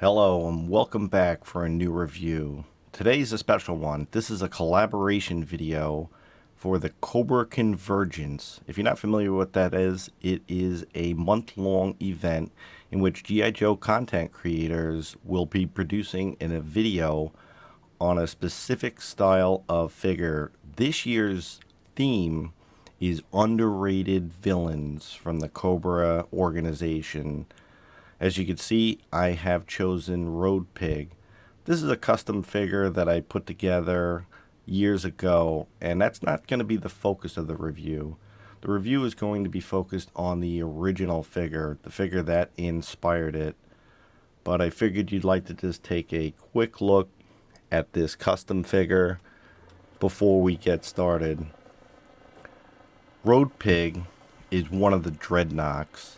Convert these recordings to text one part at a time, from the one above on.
Hello and welcome back for a new review. Today's a special one. This is a collaboration video for the Cobra Convergence. If you're not familiar with what that is, it is a month-long event in which G.I. Joe content creators will be producing in a video on a specific style of figure. This year's theme is underrated villains from the Cobra organization. As you can see, I have chosen Road Pig. This is a custom figure that I put together years ago, and that's not going to be the focus of the review. The review is going to be focused on the original figure, the figure that inspired it. But I figured you'd like to just take a quick look at this custom figure before we get started. Road Pig is one of the dreadnoks.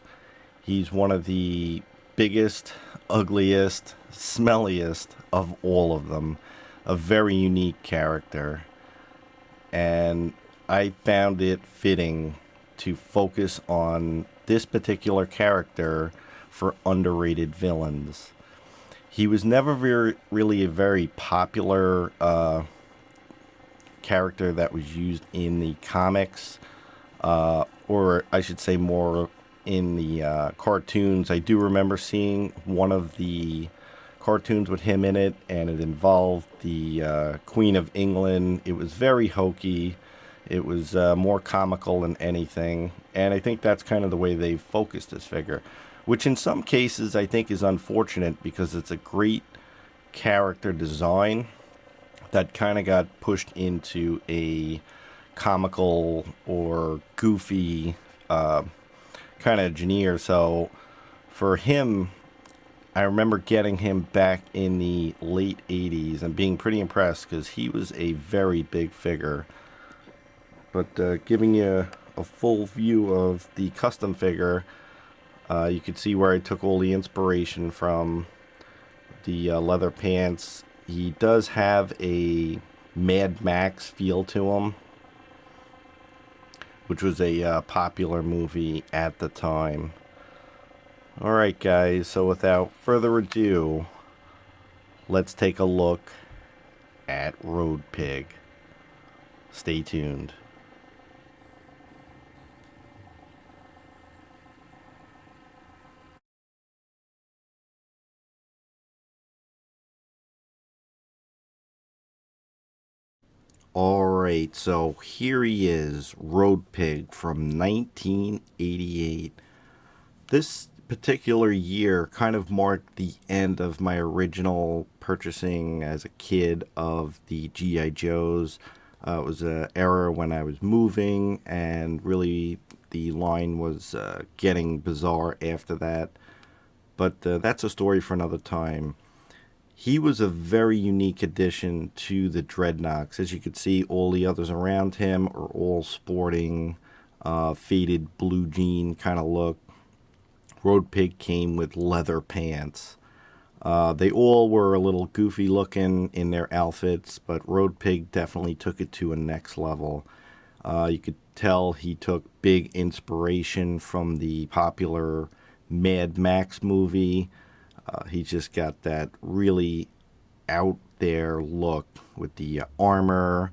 He's one of the biggest, ugliest, smelliest of all of them. A very unique character. And I found it fitting to focus on this particular character for underrated villains. He was never really a very popular character that was used in the comics, or I should say more in the cartoons. I do remember seeing one of the cartoons with him in it, and it involved the Queen of England. It was very hokey. It was more comical than anything, and I think that's kind of the way they focused this figure, which in some cases I think is unfortunate because it's a great character design that kind of got pushed into a comical or goofy kind of veneer. So for him, I remember getting him back in the late 80s and being pretty impressed because he was a very big figure. But giving you a full view of the custom figure, you can see where I took all the inspiration from. The leather pants. He does have a Mad Max feel to him, which was a popular movie at the time. Alright guys, so without further ado, let's take a look at Road Pig. Stay tuned. Alright, so here he is, Road Pig from 1988. This particular year kind of marked the end of my original purchasing as a kid of the G.I. Joes. It was an era when I was moving, and really the line was getting bizarre after that. But that's a story for another time. He was a very unique addition to the dreadnoks. As you can see, all the others around him are all sporting faded blue jean kind of look. Road Pig came with leather pants. They all were a little goofy looking in their outfits, but Road Pig definitely took it to a next level. You could tell he took big inspiration from the popular Mad Max movie. He just got that really out there look with the armor,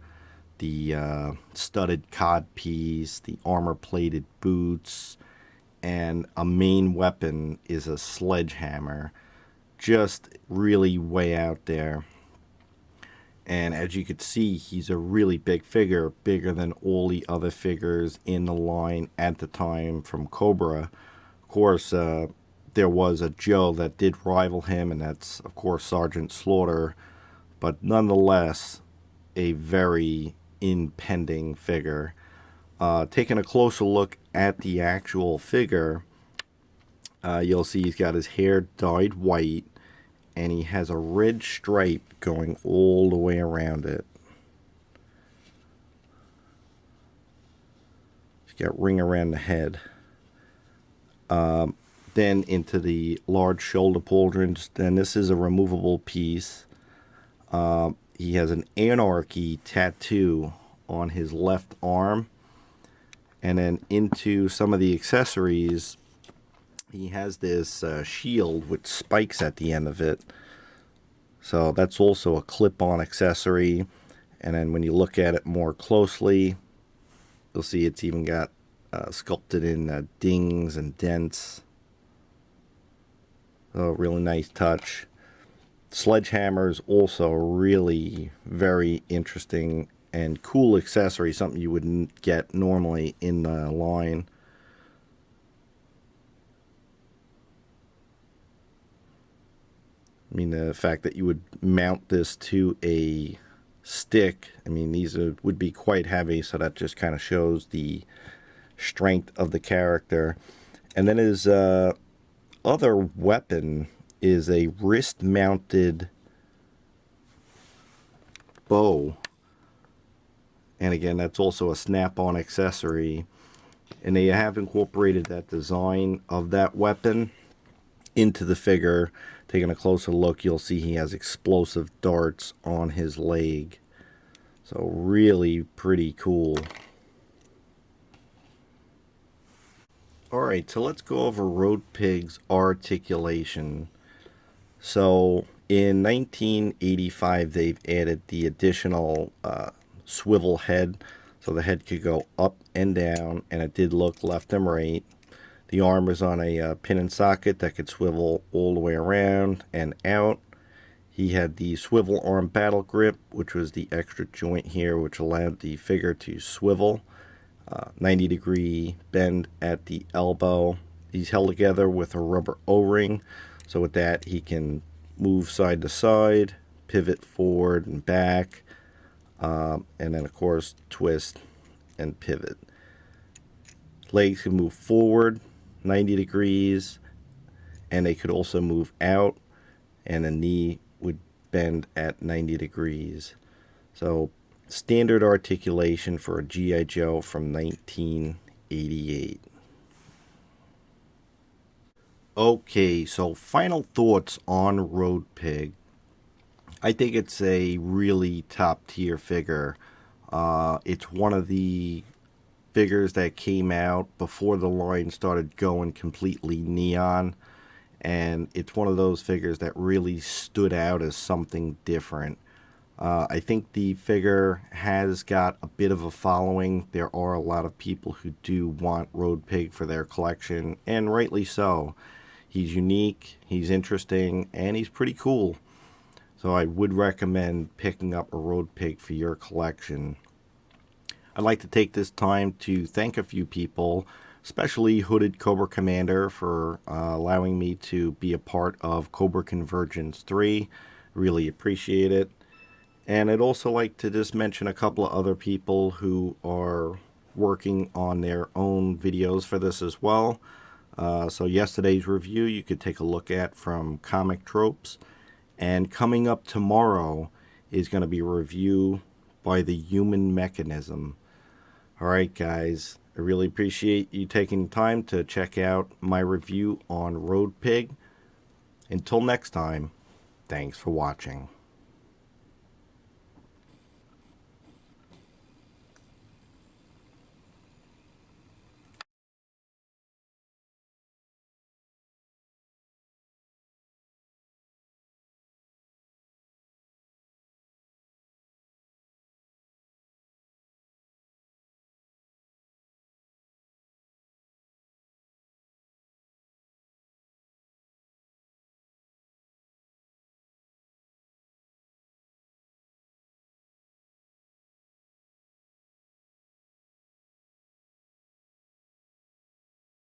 the studded codpiece, the armor plated boots, and a main weapon is a sledgehammer. Just really way out there. And as you could see, he's a really big figure, bigger than all the other figures in the line at the time from Cobra. Of course, there was a Joe that did rival him, and that's, of course, Sergeant Slaughter. But nonetheless, a very impending figure. Taking a closer look at the actual figure, you'll see he's got his hair dyed white, and he has a red stripe going all the way around it. He's got ring around the head. Then into the large shoulder pauldrons. Then this is a removable piece. He has an anarchy tattoo on his left arm. And then into some of the accessories, he has this shield with spikes at the end of it. So that's also a clip-on accessory. And then when you look at it more closely, you'll see it's even got sculpted in dings and dents. So really nice touch. Sledgehammer is also really very interesting and cool accessory, something you wouldn't get normally in the line. I mean, the fact that you would mount this to a stick, I mean, these would be quite heavy, so that just kind of shows the strength of the character. And then his other weapon is a wrist-mounted bow. And again, that's also a snap-on accessory. And they have incorporated that design of that weapon into the figure. Taking a closer look, you'll see he has explosive darts on his leg. So really pretty cool. Alright, so let's go over Road Pig's Articulation. So in 1985, they've added the additional swivel head. So the head could go up and down, and it did look left and right. The arm was on a pin and socket that could swivel all the way around and out. He had the swivel arm battle grip, which was the extra joint here, which allowed the figure to swivel. 90-degree bend at the elbow. He's held together with a rubber O-ring. So with that, he can move side to side, pivot forward and back, and then, of course, twist and pivot. Legs can move forward 90 degrees, and they could also move out, and the knee would bend at 90 degrees. So standard articulation for a G.I. Joe from 1988. Okay, so final thoughts on Road Pig. I think it's a really top tier figure. It's one of the figures that came out before the line started going completely neon, and it's one of those figures that really stood out as something different. I think the figure has got a bit of a following. There are a lot of people who do want Road Pig for their collection, and rightly so. He's unique, he's interesting, and he's pretty cool. So I would recommend picking up a Road Pig for your collection. I'd like to take this time to thank a few people, especially Hooded Cobra Commander, for allowing me to be a part of Cobra Convergence 3. Really appreciate it. And I'd also like to just mention a couple of other people who are working on their own videos for this as well. So yesterday's review you could take a look at from Comic Tropes. And coming up tomorrow is going to be a review by the Human Mechanism. Alright guys, I really appreciate you taking time to check out my review on Road Pig. Until next time, thanks for watching.